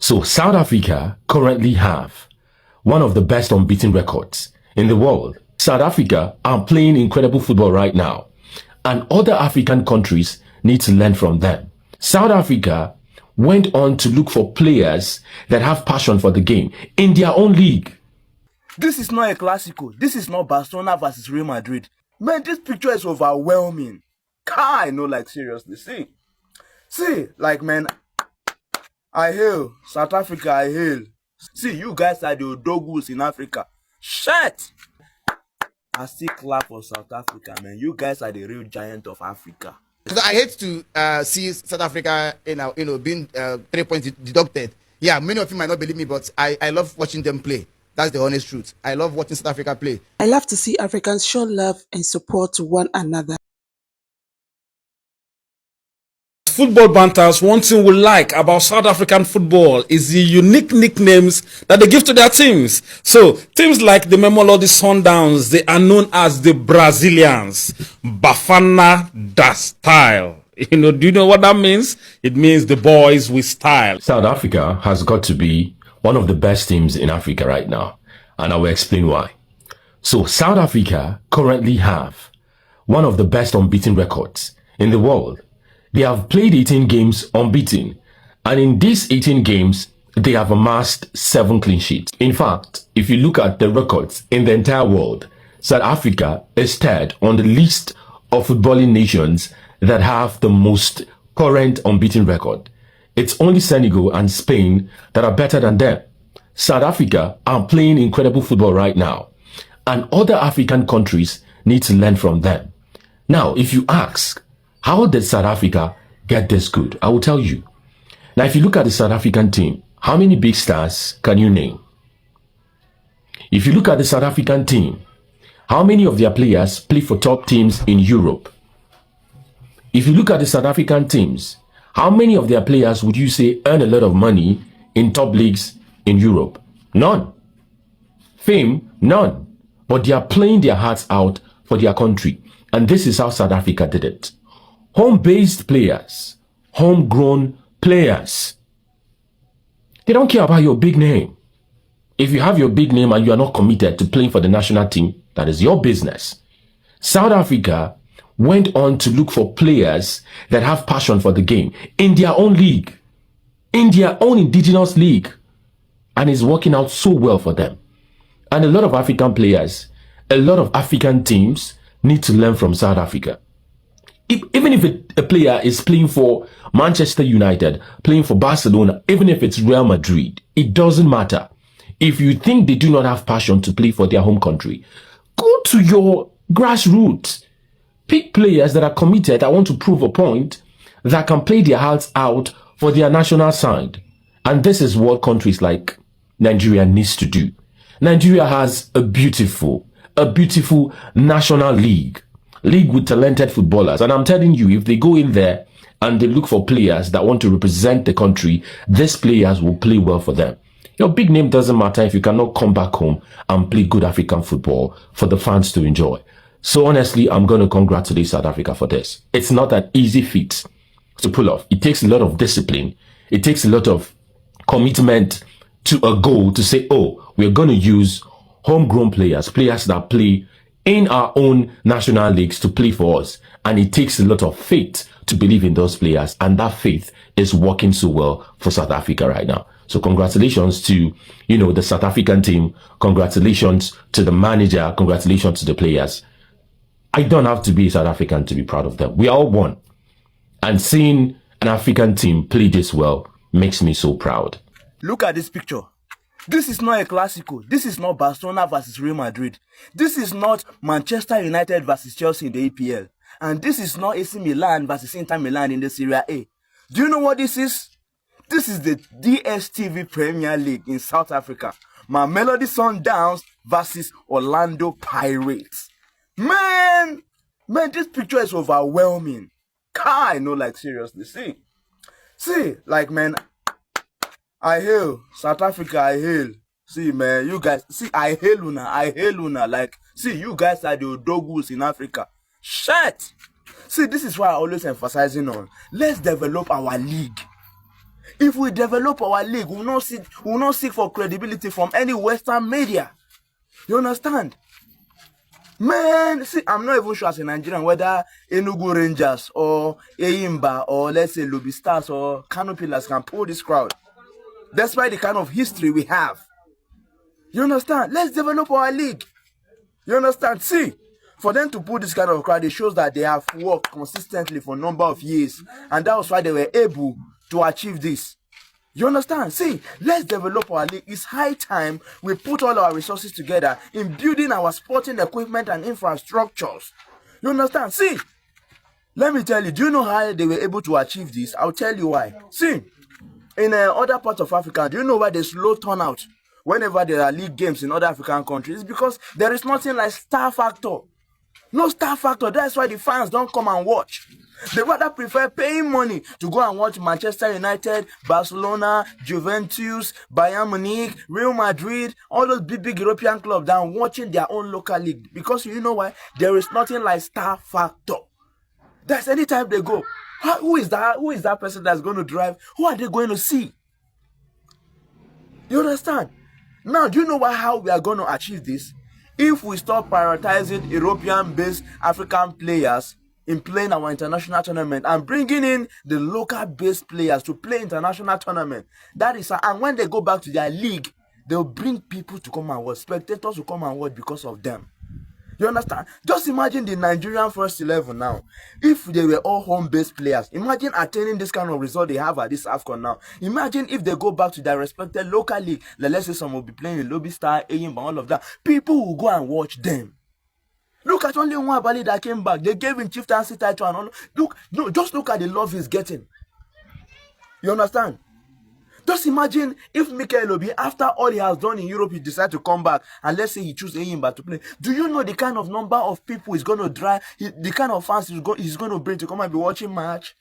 So South Africa currently have one of the best unbeaten records in the world. South Africa are playing incredible football right now, and other African countries need to learn from them. South Africa went on to look for players that have passion for the game in their own league. This is not a Clasico. This is not Barcelona versus Real Madrid. Man, this picture is overwhelming. I know, like, seriously. See, like, man, I hail South Africa, I hail. See, you guys are the ODOGWUs in Africa. Shit! I still clap for South Africa, man. You guys are the real giant of Africa. I hate to see South Africa, being 3 points deducted. Yeah, many of you might not believe me, but I love watching them play. That's the honest truth. I love watching South Africa play. I love to see Africans show love and support to one another. Football banters, one thing we like about South African football is the unique nicknames that they give to their teams. So teams like the Mamelodi Sundowns, they are known as the Brazilians. Bafana da style. Do you know what that means? It means the boys with style. South Africa has got to be one of the best teams in Africa right now, and I will explain why. So South Africa currently have one of the best unbeaten records in the world. They have played 18 games unbeaten, and in these 18 games, they have amassed 7 clean sheets. In fact, if you look at the records in the entire world, South Africa is third on the list of footballing nations that have the most current unbeaten record. It's only Senegal and Spain that are better than them. South Africa are playing incredible football right now, and other African countries need to learn from them. Now, if you ask, how did South Africa get this good? I will tell you. Now, if you look at the South African team, how many big stars can you name? If you look at the South African team, how many of their players play for top teams in Europe? If you look at the South African teams, how many of their players would you say earn a lot of money in top leagues in Europe? None. Fame? None. But they are playing their hearts out for their country. And this is how South Africa did it. Home-based players, homegrown players. They don't care about your big name. If you have your big name and you are not committed to playing for the national team, that is your business. South Africa went on to look for players that have passion for the game in their own league, in their own indigenous league, and it's working out so well for them. And a lot of African players, a lot of African teams need to learn from South Africa. Even if a player is playing for Manchester United, playing for Barcelona, even if it's Real Madrid, it doesn't matter. If you think they do not have passion to play for their home country, go to your grassroots. Pick players that are committed, that want to prove a point, that can play their hearts out for their national side. And this is what countries like Nigeria needs to do. Nigeria has a beautiful national league with talented footballers. And I'm telling you, if they go in there and they look for players that want to represent the country, these players will play well for them. Your big name doesn't matter if you cannot come back home and play good African football for the fans to enjoy. So honestly, I'm going to congratulate South Africa for this. It's not an easy feat to pull off. It takes a lot of discipline. It takes a lot of commitment to a goal to say, oh, we're going to use homegrown players that play in our own national leagues to play for us. And it takes a lot of faith to believe in those players. And that faith is working so well for South Africa right now. So congratulations to, the South African team. Congratulations to the manager. Congratulations to the players. I don't have to be South African to be proud of them. We all won. And seeing an African team play this well makes me so proud. Look at this picture. This is not a Clasico. This is not Barcelona versus Real Madrid. This is not Manchester United versus Chelsea in the EPL. And this is not AC Milan versus Inter Milan in the Serie A. Do you know what this is? This is the DStv Premier League in South Africa. Mamelodi Sundowns versus Orlando Pirates. Man, this picture is overwhelming. I know, like, seriously. See, like, man, I hail South Africa, I hail. See, man, you guys, see, I hail Una. Like, see, you guys are the ODOGWUs in Africa. Shit. See, this is why I always emphasizing on. Let's develop our league. If we develop our league, we will not seek for credibility from any Western media. You understand? Man, see, I'm not even sure as a Nigerian whether Enugu Rangers or Eyimba or let's say Lubi Stars or Kano Pillars can pull this crowd. Despite the kind of history we have. You understand? Let's develop our league. You understand? See, for them to pull this kind of crowd, it shows that they have worked consistently for a number of years. And that was why they were able to achieve this. You understand? See, let's develop our league. It's high time we put all our resources together in building our sporting equipment and infrastructures. You understand? See, let me tell you, do you know how they were able to achieve this? I'll tell you why. See, in other parts of Africa, do you know why there's low turnout whenever there are league games in other African countries? It's because there is nothing like star factor. No star factor. That's why the fans don't come and watch. They rather prefer paying money to go and watch Manchester United, Barcelona, Juventus, Bayern Munich, Real Madrid, all those big European clubs than watching their own local league. Because you know why? There is nothing like star factor. That's anytime they go. Who is that? Who is that person that's going to drive? Who are they going to see? You understand? Now, do you know how we are going to achieve this? If we stop prioritizing European-based African players in playing our international tournament and bringing in the local-based players to play international tournament, that is, and when they go back to their league, they'll bring people to come and watch, spectators to come and watch because of them. You understand? Just imagine the Nigerian first 11 now. If they were all home-based players, imagine attaining this kind of result they have at this AFCON now. Imagine if they go back to their respected local league. Let's say some will be playing in Lobby Star, Eyimba, all of that. People will go and watch them. Look at only one Bali that came back. They gave him chieftaincy title and all. Look, no, just look at the love he's getting. You understand? Just imagine if Mikel Obi, after all he has done in Europe, he decides to come back and let's say he chooses Eyimba to play. Do you know the kind of number of people he's going to drive, the kind of fans he's going to bring to come and be watching match?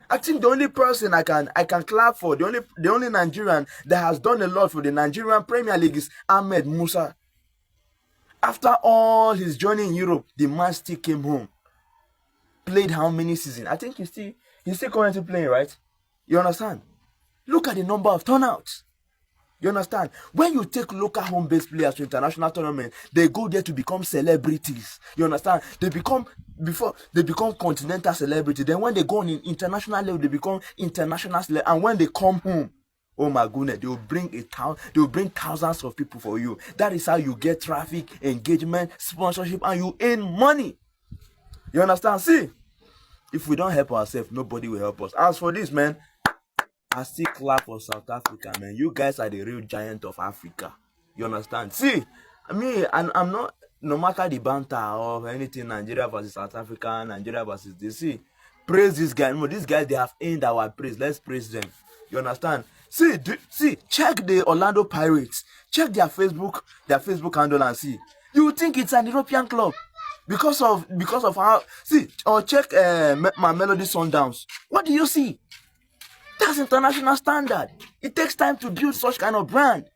I think the only person I can clap for, the only Nigerian that has done a lot for the Nigerian Premier League is Ahmed Musa. After all his journey in Europe, the man still came home. Played how many seasons? I think he's still currently playing, right? You understand? Look at the number of turnouts. You understand? When you take local home-based players to international tournament, they go there to become celebrities. You understand? They become continental celebrities. Then when they go on in international level, they become international celebrities. And when they come home, oh my goodness, they will bring thousands of people for you. That is how you get traffic, engagement, sponsorship, and you earn money. You understand? See, if we don't help ourselves, nobody will help us. As for this, man, I still clap for South Africa, man. You guys are the real giant of Africa. You understand? See, I'm not, no matter the banter or anything, Nigeria versus South Africa, Nigeria versus this. See, praise this guy. No, these guys, they have earned our praise. Let's praise them. You understand? See, check the Orlando Pirates. Check their Facebook handle and see. You think it's an European club because of how. See, or check my Melody Sundowns. What do you see? That's international standard. It takes time to build such kind of brand.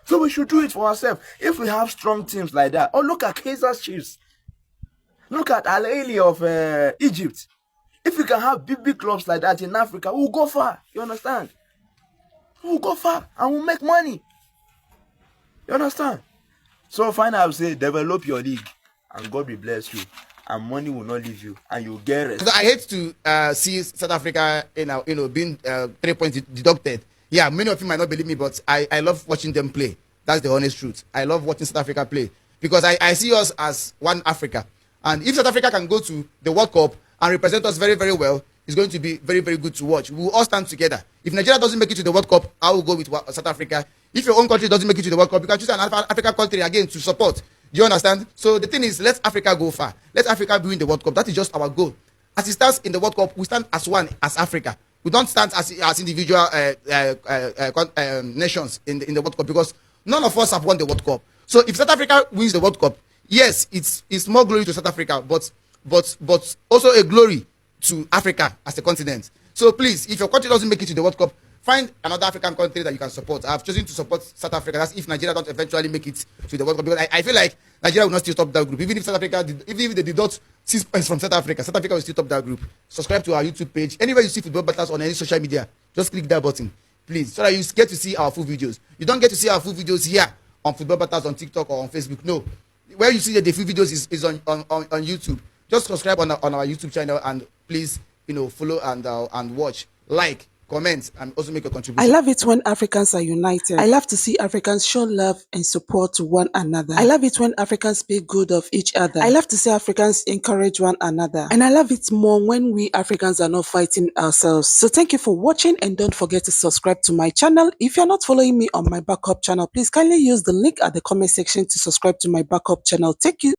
So we should do it for ourselves. If we have strong teams like that, or look at Kaiser Chiefs. Look at Al Ahly of Egypt. If we can have big clubs like that in Africa, we'll go far. You understand? We'll go far and we'll make money. You understand? So finally, I will say, develop your league and God will bless you. And money will not leave you, and you'll get rest. I hate to see South Africa, being 3 points deducted. Yeah, many of you might not believe me, but I love watching them play. That's the honest truth. I love watching South Africa play because I see us as one Africa. And if South Africa can go to the World Cup and represent us very, very well, it's going to be very, very good to watch. We will all stand together. If Nigeria doesn't make it to the World Cup, I will go with South Africa. If your own country doesn't make it to the World Cup, you can choose an African country again to support. Do you understand? So the thing is, let Africa go far. Let Africa be in the World Cup. That is just our goal. As it stands in the World Cup, we stand as one, as Africa. We don't stand as individual nations in the World Cup because none of us have won the World Cup. So if South Africa wins the World Cup, yes, it's more glory to South Africa, but also a glory to Africa as a continent. So please, if your country doesn't make it to the World Cup, Find another African country that you can support. I've chosen to support South Africa. That's if Nigeria don't eventually make it to the World Cup, because I feel like Nigeria will not still top that group. Even if South Africa, even if they deduct 6 points from South Africa will still top that group. Subscribe to our YouTube page. Anywhere you see Football Batters on any social media, just click that button, please, so that you get to see our full videos. You don't get to see our full videos here on Football Batters on TikTok or on Facebook. No, where you see the full videos is on YouTube. Just subscribe on our YouTube channel, and please, follow and watch, like, comment, and also make a contribution. I love it when Africans are united. I love to see Africans show love and support to one another. I love it when Africans speak good of each other. I love to see Africans encourage one another. And I love it more when we Africans are not fighting ourselves. So thank you for watching, and don't forget to subscribe to my channel. If you're not following me on my backup channel, please kindly use the link at the comment section to subscribe to my backup channel. Thank you.